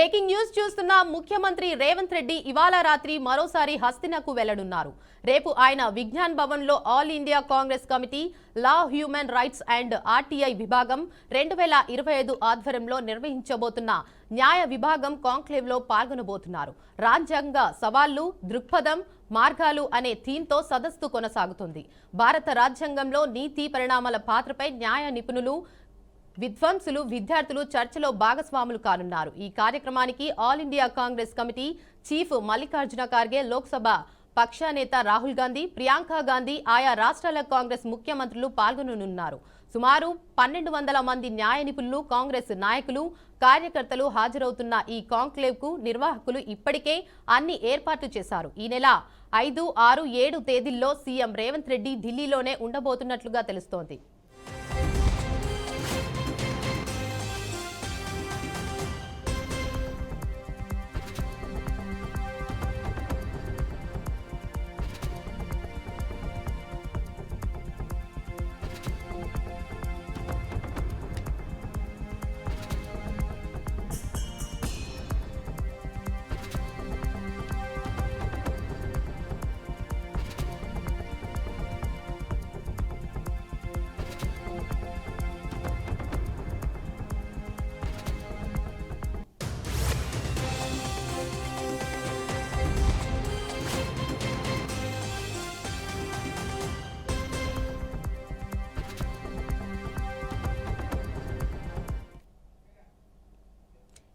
Breaking news చూస్తున్న ముఖ్యమంత్రి రేవంత్ రెడ్డి ఇవాళ రాత్రి మరోసారి హస్తినకు వెళ్లనున్నారు. రేపు ఆయన విజ్ఞాన్ భవన్ లో all India Congress committee law, human rights and RTI విభాగం 2025 ఆధ్వర్యంలో నిర్వహించబోతున్న న్యాయ విభాగం కాంక్లేవ్ లో పాల్గొనబోతున్నారు. రాజ్యాంగ సవాళ్లు, దృక్పథం, మార్గాలు అనే థీమ్తో సదస్సు కొనసాగుతుంది. భారత రాజ్యాంగంలో నీతి పరిణామాల పాత్రపై న్యాయ నిపుణులు, విద్వాంసులు, విద్యార్థులు చర్చలో భాగస్వాములు కానున్నారు. ఈ కార్యక్రమానికి all India Congress committee chief Mallikarjuna Kharge, Lok Sabha పక్షనేత రాహుల్ గాంధీ, ప్రియాంక గాంధీ, ఆయా రాష్ట్రాల కాంగ్రెస్ ముఖ్యమంత్రులు పాల్గొననున్నారు. సుమారు 1200 మంది న్యాయ నిపుణులు, కాంగ్రెస్ నాయకులు, కార్యకర్తలు హాజరవుతున్న ఈ కాంక్లేవ్ కు నిర్వాహకులు ఇప్పటికే అన్ని ఏర్పాట్లు చేశారు. ఈ నెల 5, 6, 7 తేదీల్లో సీఎం రేవంత్ రెడ్డి ఢిల్లీలోనే ఉండబోతున్నట్లుగా తెలుస్తోంది.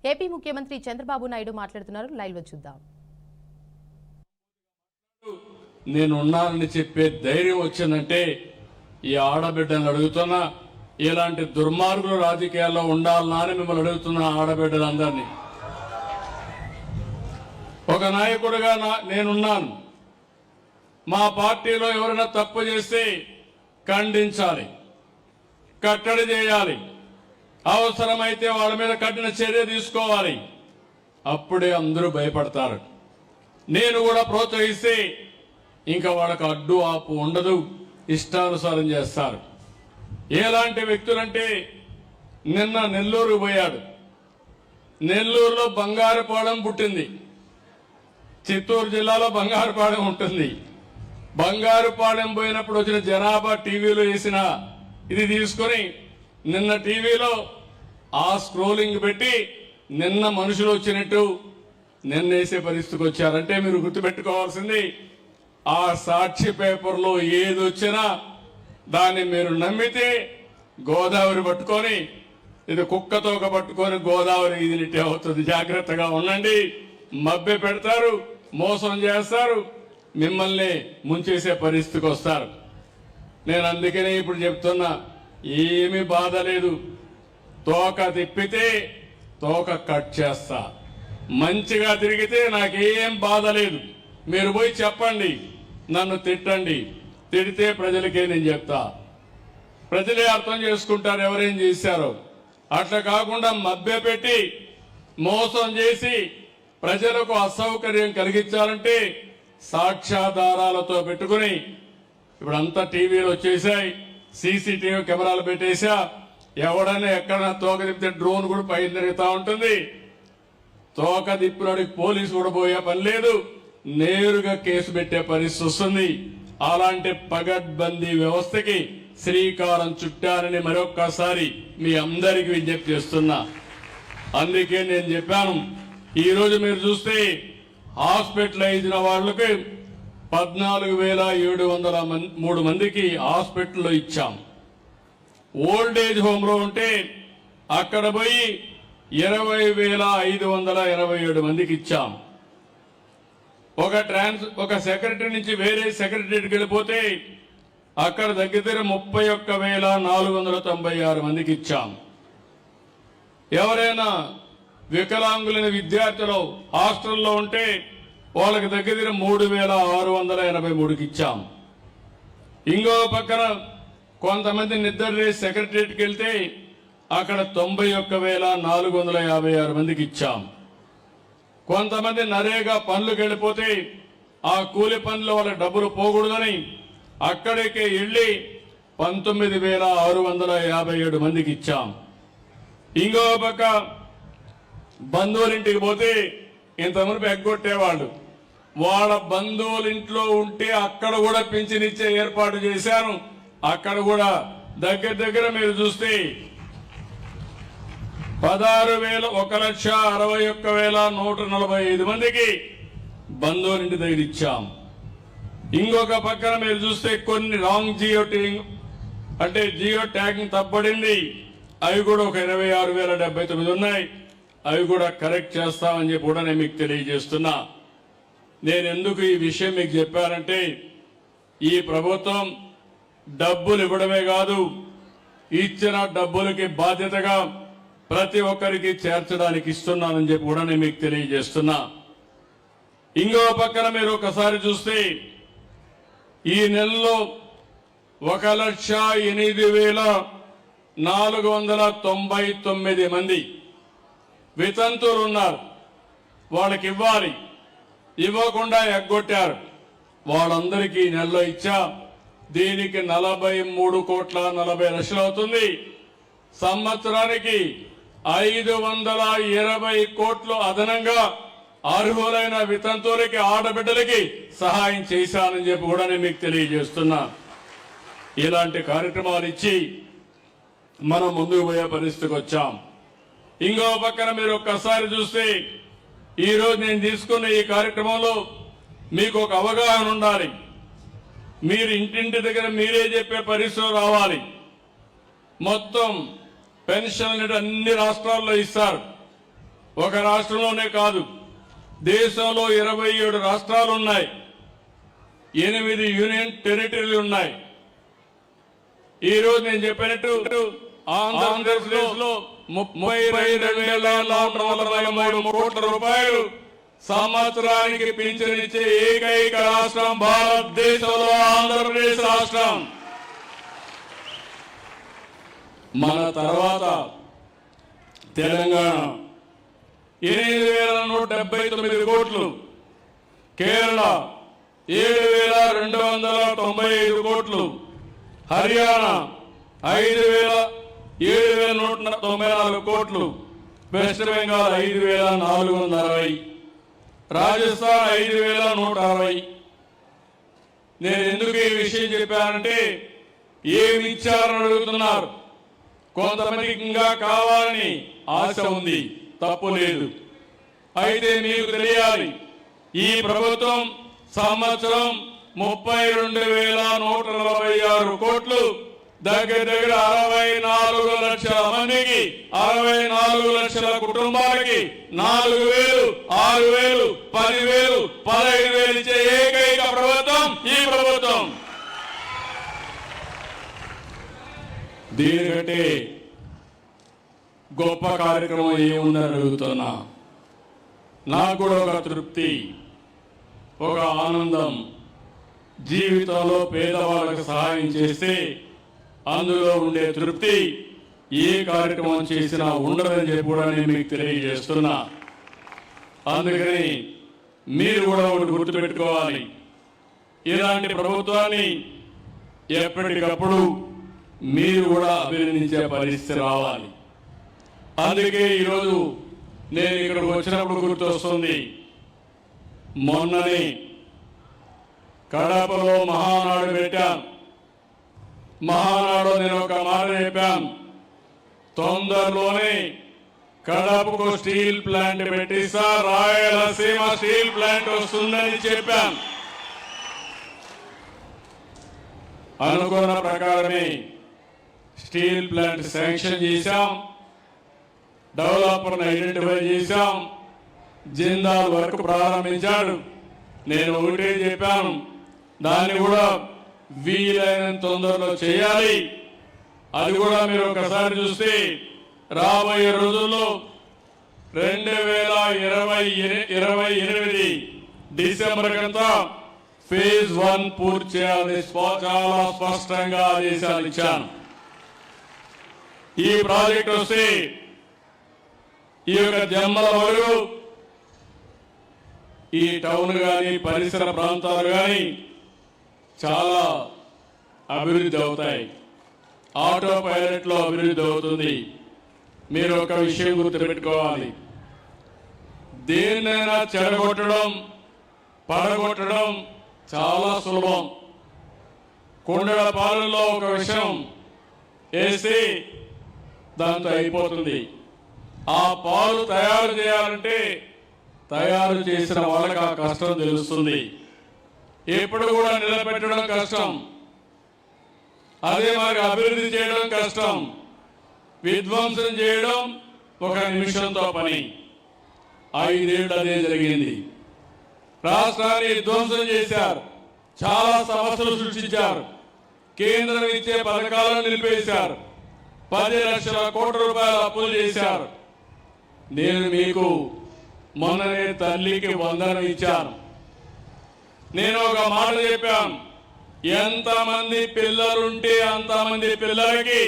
ఏపీ ముఖ్యమంత్రి చంద్రబాబు నాయుడు మాట్లాడుతున్నారు. లైవ్ లో చూద్దాం. నేనున్నానని చెప్పే ధైర్యం వచ్చిందంటే ఈ ఆడబిడ్డను అడుగుతున్నా, ఇలాంటి దుర్మార్గులు రాజకీయాల్లో ఉండాలన్నా అని మిమ్మల్ని అడుగుతున్నా. ఆడబిడ్డలందరినీ ఒక నాయకుడిగా నేనున్నాను. మా పార్టీలో ఎవరైనా తప్పు చేస్తే ఖండించాలి, కట్టడి చేయాలి, అవసరమైతే వాళ్ళ మీద కఠిన చర్య తీసుకోవాలి. అప్పుడే అందరూ భయపడతారు. నేను కూడా ప్రోత్సహిస్తే ఇంకా వాళ్ళకు అడ్డు ఆపు ఉండదు, ఇష్టానుసారం చేస్తారు. ఎలాంటి వ్యక్తులంటే నిన్న నెల్లూరు పోయాడు. నెల్లూరులో బంగారుపాలెం పుట్టింది. చిత్తూరు జిల్లాలో బంగారుపాలెం ఉంటుంది. బంగారుపాలెం పోయినప్పుడు వచ్చిన జనాభా టీవీలో వేసిన ఇది తీసుకొని నిన్న టీవీలో ఆ స్క్రోలింగ్ పెట్టి నిన్న మనుషులు వచ్చినట్టు నిన్న వేసే పరిస్థితికి వచ్చారంటే మీరు గుర్తుపెట్టుకోవాల్సింది, ఆ సాక్షి పేపర్లో ఏది వచ్చినా దాన్ని మీరు నమ్మితే గోదావరి పట్టుకొని ఇది కుక్కతోక పట్టుకొని గోదావరి ఇదిలిట్టే అవుతుంది. జాగ్రత్తగా ఉండండి. మభ్య పెడతారు, మోసం చేస్తారు, మిమ్మల్ని ముంచేసే పరిస్థితికి వస్తారు. నేను అందుకనే ఇప్పుడు చెప్తున్నా, ఏమీ బాధ లేదు. తోక తిప్పితే తోక కట్ చేస్తా. మంచిగా తిరిగితే నాకేం బాధ లేదు. మీరు పోయి చెప్పండి, నన్ను తిట్టండి, తిడితే ప్రజలకే నేను చెప్తా. ప్రజలే అర్థం చేసుకుంటారు ఎవరేం చేశారో. అట్లా కాకుండా మభ్యపెట్టి మోసం చేసి ప్రజలకు అసౌకర్యం కలిగించాలంటే సాక్ష్యాధారాలతో పెట్టుకుని ఇప్పుడంతా టీవీలు వచ్చేసాయి, సీసీటీవీ కెమెరాలు పెట్టేసా. ఎవడైనా ఎక్కడైనా తోక తిప్పితే డ్రోన్ కూడా పైన తిరుగుతూ ఉంటుంది. తోక తిప్పినడికి పోలీసు కూడా పోయే పని లేదు, నేరుగా కేసు పెట్టే పరిస్థితి వస్తుంది. అలాంటి పగడ్బందీ వ్యవస్థకి శ్రీకారం చుట్టారని మరొక్కసారి మీ అందరికీ విజ్ఞప్తి చేస్తున్నా. అందుకే నేను చెప్పాను, ఈరోజు మీరు చూస్తే హాస్పిటలైజ్ అయిన వాళ్ళకి 14,703 మందికి హాస్పిటల్లో ఇచ్చాం. ఓల్డ్ ఏజ్ హోమ్ లో ఉంటే అక్కడ పోయి 20,587 మందికి ఇచ్చాం. ఒక సెక్రటరీ నుంచి వేరే సెక్రటరీకి వెళ్ళిపోతే అక్కడ దగ్గర 31,496 మందికి ఇచ్చాం. ఎవరైనా వికలాంగులైన విద్యార్థులు హాస్టల్లో ఉంటే వాళ్ళకి దగ్గర 3,683కి ఇచ్చాం. ఇంకో పక్కన కొంతమంది నిద్ర సెక్రటరీకి వెళ్తే అక్కడ 91,456 మందికి ఇచ్చాం. కొంతమంది నరేగా పనులకు వెళ్ళిపోతే ఆ కూలి పనులు వాళ్ళ డబ్బులు పోకూడదని అక్కడికి వెళ్ళి 19,657 మందికి ఇచ్చాం. ఇంకో పక్క బంధువులింటికి పోతే ఇంతవరకు ఎగ్గొట్టేవాళ్ళు. వాళ్ళ బంధువులింట్లో ఉంటే అక్కడ కూడా పింఛన్ ఇచ్చే ఏర్పాటు చేశాను. అక్కడ కూడా దగ్గర మీరు చూస్తే 1,61,61,145 మందికి బంధువులింటి దగ్గర ఇచ్చాం. ఇంకొక పక్కన మీరు చూస్తే కొన్ని రాంగ్ జియో ట్యాగింగ్ తప్పబడింది. అవి కూడా ఒక 26,079 ఉన్నాయి. అవి కూడా కరెక్ట్ చేస్తామని చెప్పి కూడా నేను మీకు తెలియజేస్తున్నా. నేను ఎందుకు ఈ విషయం మీకు చెప్పానంటే, ఈ ప్రభుత్వం డబ్బులు ఇవ్వడమే కాదు, ఇచ్చిన డబ్బులకి బాధ్యతగా ప్రతి ఒక్కరికి చేర్చడానికి ఇస్తున్నానని చెప్పి కూడా నేను మీకు తెలియజేస్తున్నా. ఇంకో పక్కన మీరు ఒకసారి చూస్తే ఈ నెలలో 1,08,499 మంది వితంతువులు ఉన్నారు. వాళ్ళకి ఇవ్వాలి, ఇవ్వకుండా ఎగ్గొట్టారు. వాళ్ళందరికీ ఈ నెలలో ఇచ్చా. దీనికి 43,40,00,000 అవుతుంది. సంవత్సరానికి 520 కోట్లు అదనంగా అర్హులైన వితంతువులకి, ఆడబిడ్డలకి సహాయం చేశానని చెప్పి కూడా నేను మీకు తెలియజేస్తున్నా. ఇలాంటి కార్యక్రమాలు ఇచ్చి మనం ముందుకు పోయే పరిస్థితికి వచ్చాం. ఇంకో పక్కన మీరు ఒక్కసారి చూస్తే ఈరోజు నేను తీసుకున్న ఈ కార్యక్రమంలో మీకు ఒక అవగాహన ఉండాలి. మీరు ఇంటింటి దగ్గర మీరే చెప్పే పరిస్థితులు రావాలి. మొత్తం పెన్షన్ అన్ని రాష్ట్రాల్లో ఇస్తారు. ఒక రాష్ట్రంలోనే కాదు, దేశంలో 27 రాష్ట్రాలు ఉన్నాయి, 8 యూనియన్ టెరిటరీలు ఉన్నాయి. ఈ రోజు నేను చెప్పినట్టు ఆంధ్రప్రదేశ్ లో 32,443 కోట్ల రూపాయలు సంవత్సరానికి పింఛనిచ్చే ఏకైక రాష్ట్రం భారతదేశంలో ఆంధ్రప్రదేశ్ రాష్ట్రం. మన తర్వాత తెలంగాణ 8,179 కోట్లు, కేరళ 7,295 కోట్లు, హర్యానా 7,194 కోట్లు, వెస్ట్ బెంగాల్ 5,460, రాజస్థాన్ 5,160. నేను ఎందుకు ఈ విషయం చెప్పానంటే, ఏమి ఇచ్చారని అడుగుతున్నారు. కొంతమందికి ఇంకా కావాలని ఆశ ఉంది, తప్పు లేదు. అయితే మీకు తెలియాలి, ఈ ప్రభుత్వం సంవత్సరం 32,146 కోట్లు, దగ్గర 64 లక్షల మందికి, 64 లక్షల కుటుంబాలకి 4,000, 6,000, 10,000, 15,000 ఇచ్చే ఏకైక ప్రభుత్వం ఈ ప్రభుత్వం. దీనికంటే గొప్ప కార్యక్రమం ఏముందని అడుగుతున్నా. నాకు కూడా ఒక తృప్తి, ఒక ఆనందం. జీవితంలో పేదవాళ్ళకు సహాయం చేస్తే అందులో ఉండే తృప్తి ఏ కార్యక్రమం చేసినా ఉండదని చెప్పి కూడా నేను మీకు తెలియజేస్తున్నా. అందుకని మీరు కూడా ఒకటి గుర్తుపెట్టుకోవాలి, ఇలాంటి ప్రభుత్వాన్ని ఎప్పటికప్పుడు మీరు కూడా అభినందించే పరిస్థితి రావాలి. అందుకే ఈరోజు నేను ఇక్కడికి వచ్చినప్పుడు గుర్తొస్తుంది, మొన్ననే కడపలో మహానాడు పెట్టాను. మహానాడు నేను ఒక మాట చెప్పాను, తొందరలోనే కడపకు స్టీల్ ప్లాంట్ పెట్టిస్తా, రాయలసీమ స్టీల్ ప్లాంట్ వస్తుందని చెప్పాను. అనుకున్న ప్రకారమే స్టీల్ ప్లాంట్ శాంక్షన్ చేశాం, డెవలపర్ని ఐడెంటిఫై చేశాం, జిందాల్ వర్క్ ప్రారంభించాడు. నేను ఒకటే చెప్పాను, దాన్ని కూడా వీలైనంత తొందరలో చేయాలి. అది కూడా మీరు ఒకసారి చూస్తే రాబోయే రోజుల్లో 2028 డిసెంబర్ కంతా ఫేజ్ 1 పూర్తి చేయాలని చాలా స్పష్టంగా ఆదేశాలు ఇచ్చాను. ఈ ప్రాజెక్ట్ వస్తే ఈ యొక్క జమ్మల వరకు ఈ టౌన్ కానీ పరిసర ప్రాంతాలు కానీ చాలా అభివృద్ధి అవుతాయి. ఆటో పైలట్ లో అభివృద్ధి అవుతుంది. మీరు ఒక విషయం గుర్తుపెట్టుకోవాలి, దేన్నైనా చెడగొట్టడం పడగొట్టడం చాలా సులభం. కుండల పాలనలో ఒక విషయం వేసి దాంతో అయిపోతుంది. ఆ పాలు తయారు చేయాలంటే తయారు చేసిన వాళ్ళకి ఆ కష్టం తెలుస్తుంది. ఎప్పుడు కూడా నిలబెట్టడం కష్టం, అదే మరి అభివృద్ధి చేయడం కష్టం, విధ్వంసం చేయడం ఒక నిమిషంతో పని. 5 ఏళ్ళు అదే జరిగింది. రాష్ట్రాన్ని విధ్వంసం చేశారు, చాలా సమస్యలు సృష్టించారు, కేంద్రం ఇచ్చే పథకాలను నిలిపేశారు, 10 లక్షల కోట్ల రూపాయల అప్పులు చేశారు. నేను మీకు మొన్ననే తల్లికి వందనం ఇచ్చాను. నేను ఒక మాట చెప్పాను, ఎంతమంది పిల్లలుంటే అంతమంది పిల్లలకి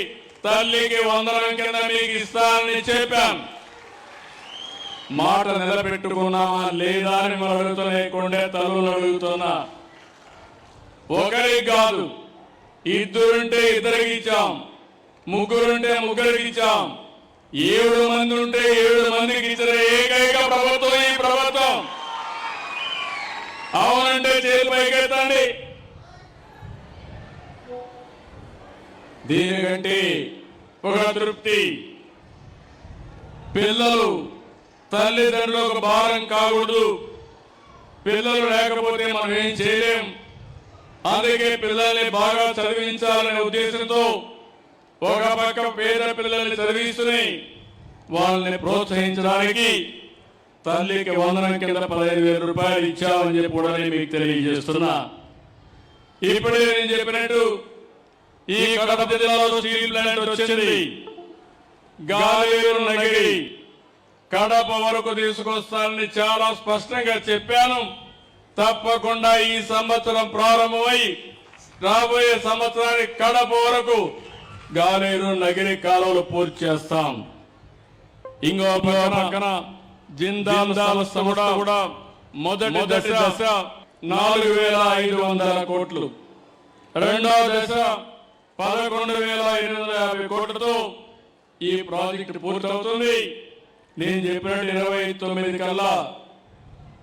తల్లికి వందనం కింద మీకు ఇస్తానని చెప్పాను. మాట నిలబెట్టుకున్నామా లేదా అని మనం అడుగుతున్నాయి. కొండే తల్లులు అడుగుతున్నా. ఒకరికి కాదు, 2 ఉంటే 2కి ఇచ్చాం, 3 ఉంటే 3కి ఇచ్చాం, 7 మంది ఉంటే 7 మందికి ఇచ్చిన ఏకైక ప్రభుత్వం ఈ ప్రభుత్వం. అవునంటే చేతులు పైకెత్తండి. దీనికంటే ఒక తృప్తి. పిల్లలు తల్లిదండ్రులు ఒక భారం కాకూడదు. పిల్లలు లేకపోతే మనం ఏం చేయలేం. అందుకే పిల్లల్ని బాగా చదివించాలనే ఉద్దేశంతో ఒక పక్క పేద పిల్లల్ని చదివిస్తూనే వాళ్ళని ప్రోత్సహించడానికి తల్లికి వందనం కింద 15,000 రూపాయలు ఇచ్చామని చెప్పి కూడా నేను మీకు తెలియజేస్తున్నా. ఇప్పుడే నేను చెప్పినట్టు ఈ కడప జిల్లాలో స్టీల్ ప్లాంట్ వచ్చింది. గాలేరు నగిరి కడప వరకు తీసుకొస్తానని చాలా స్పష్టంగా చెప్పాను. తప్పకుండా ఈ సంవత్సరం ప్రారంభమై రాబోయే సంవత్సరానికి కడప వరకు గాలేరు నగిరి కాలువలు పూర్తి చేస్తాం. ఇంకో పక్కన జిందాల్ సంస్థ కూడా మొదటి దశ 4,500 కోట్లు, రెండవ దశ 11,850 కోట్లతో ఈ ప్రాజెక్టు పూర్తవుతుంది. నేను చెప్పినట్టు 29 కల్లా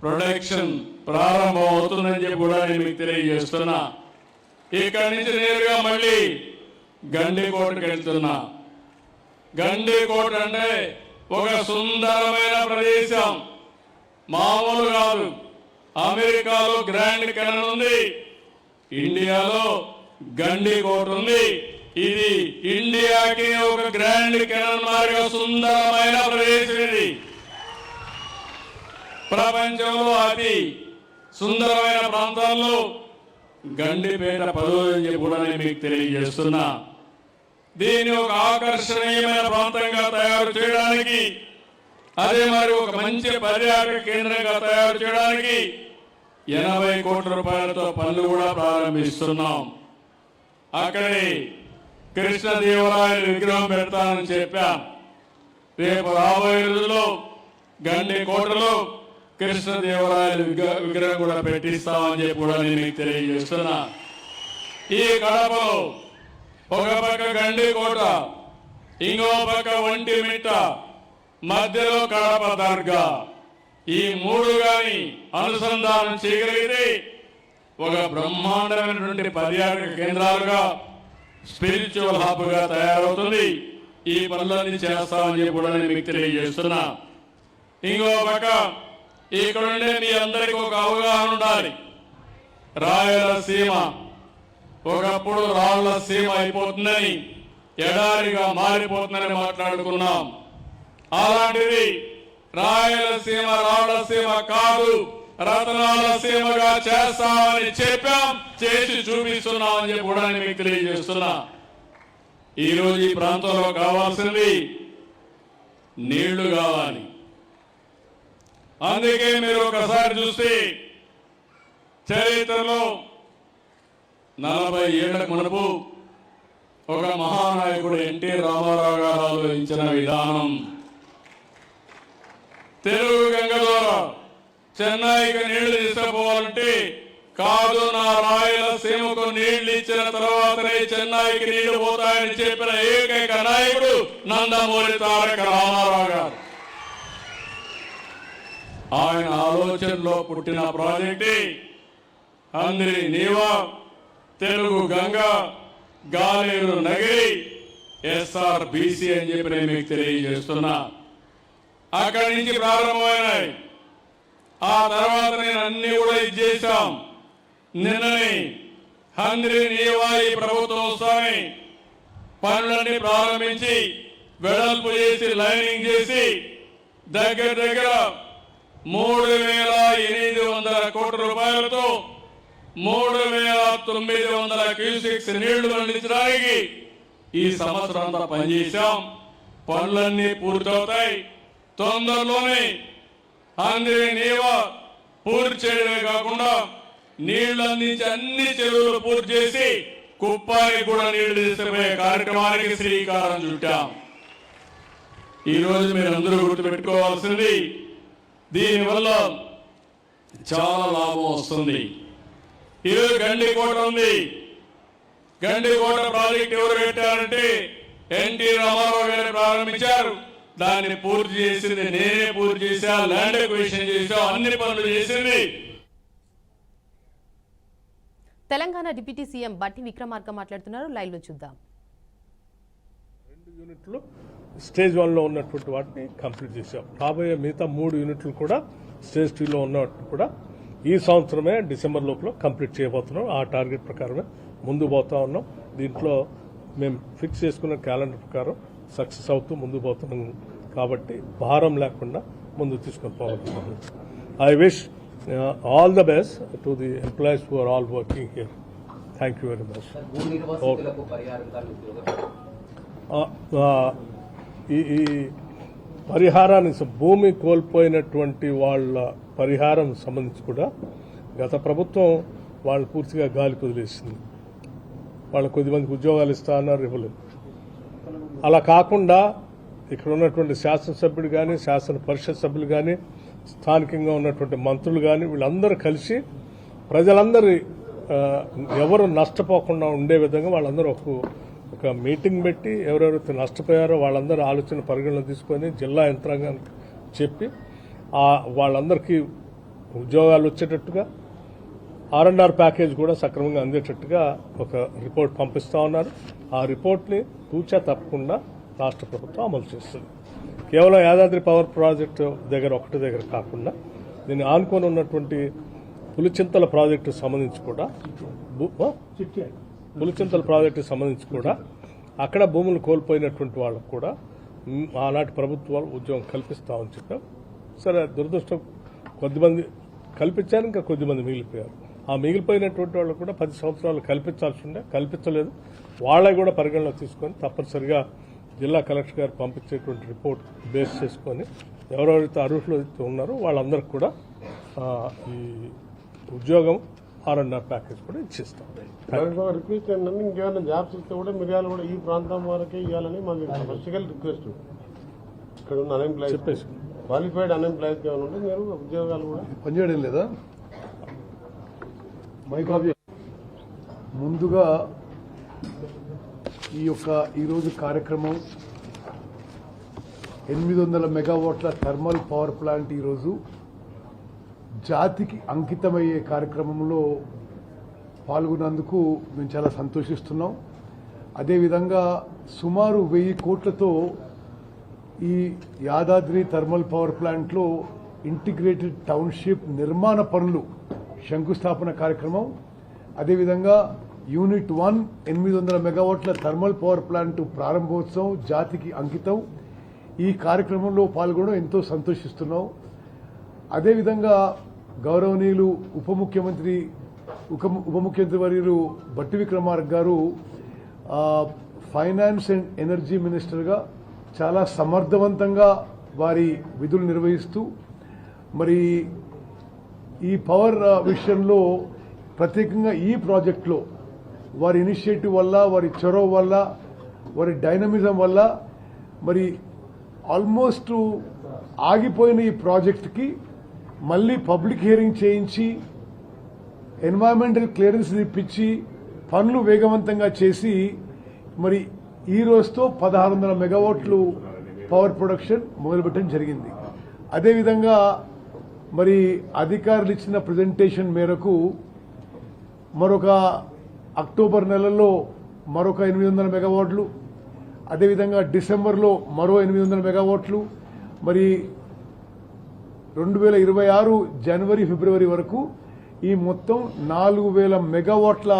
ప్రొడక్షన్ ప్రారంభం అవుతుందని చెప్పి కూడా నేను మీకు తెలియజేస్తున్నా. ఇక్కడి నుంచి నేరుగా మళ్ళీ గండికోటకి వెళ్తున్నా. గండికోట అంటే ఒక సుందరమైన ప్రదేశం, మామూలు కాదు. అమెరికాలో గ్రాండ్ కెనాన్ ఉంది, ఇండియాలో గండికోట ఉంది. ఇది ఇండియాకి ఒక గ్రాండ్ కెనాన్ మాదిరిగా సుందరమైన ప్రదేశం. ఇది ప్రపంచంలో అతి సుందరమైన ప్రాంతాల్లో గండిపేట 10 అని చెప్పి కూడా నేను మీకు తెలియజేస్తున్నా. దీన్ని ఒక ఆకర్షణీయమైన ప్రాంతంగా తయారు చేయడానికి, అదే మరి ఒక మంచి పర్యాటక కేంద్రంగా తయారు చేయడానికి 80 కోట్ల రూపాయలతో పనులు కూడా ప్రారంభిస్తున్నాం. అక్కడే కృష్ణదేవరాయల విగ్రహం పెడతానని చెప్పాం. రేపు రాబోయే రోజుల్లో గండికోటలో కృష్ణదేవరాయల విగ్రహం కూడా పెట్టిస్తామని చెప్పి కూడా నేను మీకు తెలియజేస్తున్నా. ఈ కడపలో ఒక పక్క గండికోట, ఇంకో పక్క ఒంటిమిట్ట, మధ్యలో కడప దర్గా. ఈ 3 గాని అనుసంధానం చేయగలిగితే ఒక బ్రహ్మాండమైనటువంటి పర్యాటక కేంద్రాలుగా, స్పిరిచువల్ హబ్ గా తయారవుతుంది. ఈ పనులన్నీ చేస్తామని చెప్పి కూడా నేను మీకు తెలియజేస్తున్నా. ఇంకో పక్క ఇక్కడ ఉండే మీ అందరికీ ఒక అవగాహన ఉండాలి. రాయలసీమ ఒకప్పుడు రాళ్ల సీమ అయిపోతుందని, ఎడారిగా మారిపోతుందని మాట్లాడుకున్నాం. అలాంటిది రాయలసీమ రాళ్లసీమ కాదు, రతనాల సీమగా చేస్తామని చెప్పాం, చేసి చూపిస్తున్నామని చెప్పి కూడా నేను మీకు తెలియజేస్తున్నా. ఈరోజు ఈ ప్రాంతంలో కావాల్సింది నీళ్లు కావాలి. అందుకే మీరు ఒకసారి చూస్తే చరిత్రలో 40 ఏళ్లకు మునుపు ఒక మహానాయకుడు ఎన్టీ రామారావు గారు ఆలోచించిన విధానం, తెలుగు గంగ ద్వారా చెన్నైకి నీళ్లు తీసుకుపోవాలంటే కాదు, నా రాయలసీమకు నీళ్లు ఇచ్చిన తర్వాతనే చెన్నైకి నీళ్లు పోతాయని చెప్పిన ఏకైక నాయకుడు నందమూరి తారక రామారావు గారు. ఆయన ఆలోచనలో పుట్టిన ప్రాజెక్టే అందరి నీవా, తెలుగు గంగ, గాలేరు నగిరి, SRBC అని చెప్పి నేను మీకు తెలియజేస్తున్నా. అక్కడి నుంచి ప్రారంభమైనాయి. ఆ తర్వాత నేను అన్ని కూడా ఇచ్చేసాం. నిన్నని హంద్రి నీవా ఈ ప్రభుత్వం వస్తామని పనులన్నీ ప్రారంభించి వెడల్పు చేసి లైనింగ్ చేసి దగ్గర దగ్గర 3,800 కోట్ల రూపాయలతో 3,900 క్యూసెక్స్ నీళ్లు అందించడానికి ఈ సంవత్సరం అంతా పనిచేశాం. పనులన్నీ పూర్తవుతాయి. తొందరలోనే అందరి నీవా పూర్తి చేయడమే కాకుండా నీళ్లు అందించి అన్ని చెరువులు పూర్తి చేసి కుప్పానికి కూడా నీళ్లు తీసుకుపోయే కార్యక్రమానికి శ్రీకారం చుట్టాం. ఈ రోజు మీరు అందరూ గుర్తుపెట్టుకోవాల్సింది, దీనివల్ల చాలా లాభం వస్తుంది. ఈరోజు గండికోట ఉంది. గండికోట ప్రాజెక్ట్ ఎవరు పెట్టారంటే ఎన్టీ రామారావు గారు ప్రారంభించారు. దాన్ని పూర్తి చేసింది నేనే పూర్తి చేశా, ల్యాండ్ ఎక్విజిషన్ చేశా, అన్ని పనులు చేసింది. తెలంగాణ డిప్యూటీ సీఎం బట్టి విక్రమార్క మాట్లాడుతున్నారు. లైవ్ లో చూద్దాం. 2 యూనిట్లు స్టేజ్ 1లో ఉన్నటువంటి వాటిని కంప్లీట్ చేశాం. రాబోయే మిగతా 3 యూనిట్లు కూడా స్టేజ్ 2లో ఉన్నట్టు కూడా ఈ సంవత్సరమే డిసెంబర్ లోపల కంప్లీట్ చేయబోతున్నాం. ఆ టార్గెట్ ప్రకారమే ముందు పోతా ఉన్నాం. దీంట్లో మేము ఫిక్స్ చేసుకున్న క్యాలెండర్ ప్రకారం సక్సెస్ అవుతూ ముందు పోతున్నాం కాబట్టి భారం లేకుండా ముందు తీసుకొని పోతున్నాం. I wish all the best to the employees who are all working here. Thank you very much. ఈ పరిహారాన్ని భూమి కోల్పోయినటువంటి వాళ్ళ పరిహారం సంబంధించి కూడా గత ప్రభుత్వం వాళ్ళు పూర్తిగా గాలికి వదిలేసింది. వాళ్ళు కొద్దిమందికి ఉద్యోగాలు ఇస్తా అన్నారు, ఇవ్వలేదు. అలా కాకుండా ఇక్కడ ఉన్నటువంటి శాసనసభ్యుడు కానీ, శాసన పరిషత్ సభ్యులు కానీ, స్థానికంగా ఉన్నటువంటి మంత్రులు కానీ వీళ్ళందరూ కలిసి ప్రజలందరి ఎవరు నష్టపోకుండా ఉండే విధంగా వాళ్ళందరూ ఒక మీటింగ్ పెట్టి ఎవరెవరైతే నష్టపోయారో వాళ్ళందరూ ఆలోచన పరిగణలో తీసుకొని జిల్లా యంత్రాంగానికి చెప్పి వాళ్ళందరికీ ఉద్యోగాలు వచ్చేటట్టుగా R&R ప్యాకేజ్ కూడా సక్రమంగా అందేటట్టుగా ఒక రిపోర్ట్ పంపిస్తా ఉన్నారు. ఆ రిపోర్ట్ని తూచా తప్పకుండా రాష్ట్ర ప్రభుత్వం అమలు చేస్తుంది. కేవలం యాదాద్రి పవర్ ప్రాజెక్టు ఒకటి దగ్గర కాకుండా దీన్ని ఆనుకొని ఉన్నటువంటి పులిచింతల ప్రాజెక్టు సంబంధించి కూడా అక్కడ భూములు కోల్పోయినటువంటి వాళ్ళకు కూడా ఆనాటి ప్రభుత్వాలు ఉద్యోగం కల్పిస్తామని చెప్పాం. సరే, దురదృష్టం కొద్దిమంది కల్పించారు, ఇంకా కొద్దిమంది మిగిలిపోయారు. ఆ మిగిలిపోయినటువంటి వాళ్ళు కూడా 10 సంవత్సరాలు కల్పించాల్సి ఉండే, కల్పించలేదు. వాళ్ళని కూడా పరిగణలో తీసుకొని తప్పనిసరిగా జిల్లా కలెక్టర్ గారు పంపించేటువంటి రిపోర్ట్ బేస్ చేసుకొని ఎవరెవరైతే అర్హులు ఉన్నారో వాళ్ళందరికీ కూడా ఈ ఉద్యోగం R&R ప్యాకేజ్ కూడా ఇచ్చేస్తాం. రిక్వెస్ట్ ఏంటంటే ఇంకేమైనా జాబ్స్ ఇస్తే కూడా మిర్యాలు కూడా ఈ ప్రాంతం వరకే ఇవ్వాలని మాకు స్పెషల్ రిక్వెస్ట్. ఇక్కడ ఉన్న అన్ఎంప్లాయీస్ చెప్పేసి క్వాలిఫైడ్ అన్ఎంప్లాయీస్ ఏమైనా ఉంటే మీరు ఉద్యోగాలు కూడా పనిచేయడం లేదా? ముందుగా ఈరోజు కార్యక్రమం 800 మెగావాట్ల థర్మల్ పవర్ ప్లాంట్ ఈరోజు జాతికి అంకితమయ్యే కార్యక్రమంలో పాల్గొన్నందుకు మేము చాలా సంతోషిస్తున్నాం. అదేవిధంగా సుమారు 1000 కోట్లతో ఈ యాదాద్రి థర్మల్ పవర్ ప్లాంట్లో ఇంటిగ్రేటెడ్ టౌన్షిప్ నిర్మాణ పనులు శంకుస్థాపన కార్యక్రమం, అదేవిధంగా యూనిట్ 1 800 మెగావాట్ల థర్మల్ పవర్ ప్లాంట్ ప్రారంభోత్సవం జాతికి అంకితం. ఈ కార్యక్రమంలో పాల్గొనడం ఎంతో సంతోషిస్తున్నాం. అదేవిధంగా గౌరవనీయులు ఉప ముఖ్యమంత్రి వర్యులు బట్టి విక్రమార్క గారు ఫైనాన్స్ అండ్ ఎనర్జీ మినిస్టర్గా చాలా సమర్థవంతంగా వారి విధులు నిర్వహిస్తూ మరి ఈ పవర్ విషయంలో ప్రత్యేకంగా ఈ ప్రాజెక్టులో వారి ఇనిషియేటివ్ వల్ల, వారి చొరవ వల్ల, వారి డైనమిజం వల్ల మరి ఆల్మోస్ట్ ఆగిపోయిన ఈ ప్రాజెక్టుకి మళ్ళీ పబ్లిక్ హియరింగ్ చేయించి ఎన్వైరన్మెంటల్ క్లియరెన్స్ ఇప్పించి పనులు వేగవంతంగా చేసి మరి ఈ రోజుతో 1600 మెగావాట్లు పవర్ ప్రొడక్షన్ మొదలుపెట్టడం జరిగింది. అదేవిధంగా మరి అధికారులు ఇచ్చిన ప్రజెంటేషన్ మేరకు మరొక అక్టోబర్ నెలలో మరొక 800 మెగావాట్లు, అదేవిధంగా డిసెంబర్లో మరో 800 మెగావాట్లు, మరి 2026 జనవరి ఫిబ్రవరి వరకు ఈ మొత్తం 4000 మెగావాట్ల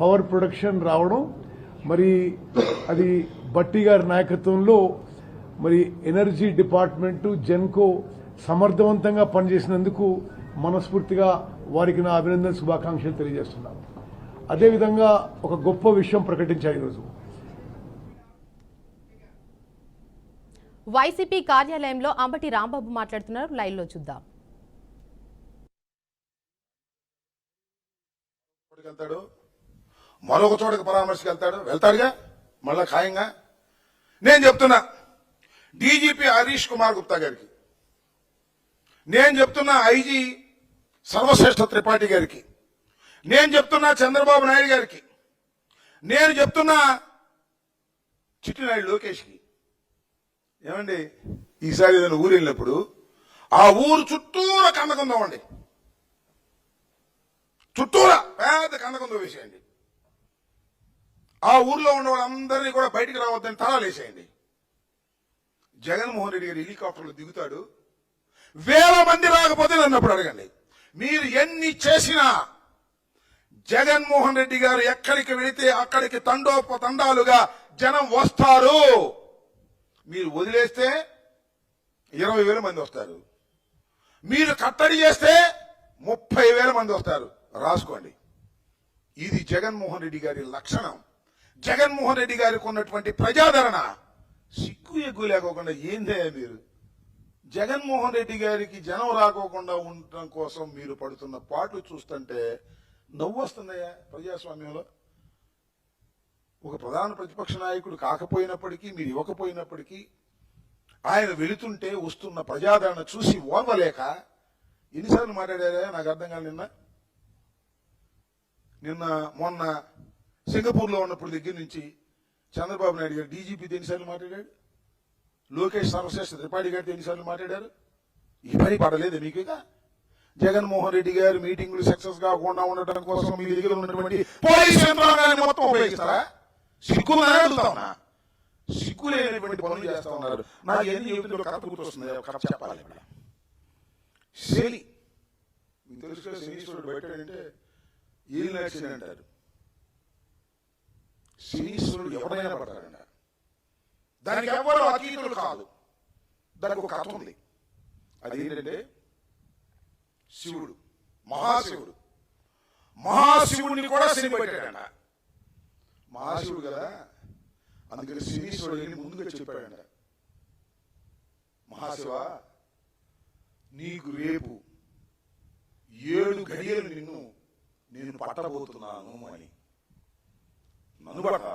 పవర్ ప్రొడక్షన్ రావడం, మరి అది భట్టి గారి నాయకత్వంలో మరి ఎనర్జీ డిపార్ట్మెంటు జెన్కో సమర్థవంతంగా పనిచేసినందుకు మనస్ఫూర్తిగా వారికి నా అభినందన శుభాకాంక్షలు తెలియజేస్తున్నాను. అదేవిధంగా ఒక గొప్ప విషయం ప్రకటించారు ఈరోజు. వైసీపీ కార్యాలయంలో అంబటి రాంబాబు మాట్లాడుతున్నారు. లైవ్ లో చూద్దాం. వెళ్తాడు, మరొక చోటకి పరామర్శకు వెళ్తాడుగా మళ్ళా ఖాయంగా. నేను చెప్తున్నా డీజీపీ హరీష్ కుమార్ గుప్తా గారికి, నేను చెప్తున్నా ఐజీ సర్వశ్రేష్ఠ త్రిపాఠి గారికి, నేను చెప్తున్నా చంద్రబాబు నాయుడు గారికి, నేను చెప్తున్నా చిట్టినాయుడు లోకేష్కి, ఏమండి ఈసారి ఏదైనా ఊరు వెళ్ళినప్పుడు ఆ ఊరు చుట్టూరా కందకుందామండి, చుట్టూరా పెద్ద కందకుందో వేసేయండి. ఆ ఊర్లో ఉన్న వాళ్ళందరినీ కూడా బయటికి రావద్దని తాళాలు వేసేయండి. జగన్మోహన్ రెడ్డి గారు హెలికాప్టర్లో దిగుతాడు, 1000 మంది రాకపోతే నన్ను అప్పుడు అడగండి. మీరు ఎన్ని చేసినా జగన్మోహన్ రెడ్డి గారు ఎక్కడికి వెళితే అక్కడికి తండోపతండాలుగా జనం వస్తారు. మీరు వదిలేస్తే 20,000 మంది వస్తారు, మీరు కట్టడి చేస్తే 30,000 మంది వస్తారు. రాసుకోండి. ఇది జగన్మోహన్ రెడ్డి గారి లక్షణం. జగన్మోహన్ రెడ్డి గారికి ఉన్నటువంటి ప్రజాదరణ. సిగ్గు ఎగ్గు లేకోకుండా ఏందే మీరు జగన్మోహన్ రెడ్డి గారికి జనం రాకోకుండా ఉండటం కోసం మీరు పడుతున్న పాటలు చూస్తుంటే నవ్వు వస్తుందయ్యా. ప్రజాస్వామ్యంలో ఒక ప్రధాన ప్రతిపక్ష నాయకుడు కాకపోయినప్పటికీ, మీరు ఇవ్వకపోయినప్పటికీ, ఆయన వెళుతుంటే వస్తున్న ప్రజాదరణ చూసి ఓర్వలేక ఎన్నిసార్లు మాట్లాడారా నాకు అర్థం కాదు. నిన్న మొన్న సింగపూర్లో ఉన్నప్పుడు దగ్గర నుంచి చంద్రబాబు నాయుడు గారు డీజీపీతో ఎన్నిసార్లు మాట్లాడాడు, లోకేష్ సర్వశ్రేష్ఠ త్రిపాఠి గారితో ఎన్నిసార్లు మాట్లాడారు. ఈ పని పడలేదు మీకు. ఇక జగన్మోహన్ రెడ్డి గారు మీటింగులు సక్సెస్ కాకుండా ఉండటం కోసం మీ దగ్గర ఉన్నటువంటి పోలీసు యంత్రాంగాన్ని మొత్తం ఉపయోగిస్తారా? సిగ్గులు అడుగుతావునా? సిగ్గు లేనటువంటి పనులు చేస్తా ఉన్నారు. నాకు ఎన్ని యువతులు కథ గుర్తొస్తుంది, కథ చెప్పాలి. శని మీకు తెలుసు, శనీశ్వరుడు బయటంటే ఏలినాడు అంటారు. శనీశ్వరుడు ఎవరైనా పడతాడంట. దానికి ఎవరు అతీతులు కాదు. దానికి ఒక కథ ఉంది. అదేంటంటే శివుడు, మహాశివుడు, మహాశివుడిని కూడా శని పట్టాడంట. మహాశివుడు కదా, అందుకని శనీశ్వరుడు వెళ్ళి ముందుగా చెప్పాడంట, మహాశివ నీకు రేపు 7 గడియలు నిన్ను నేను పట్టబోతున్నాను అని. నన్ను పట్ట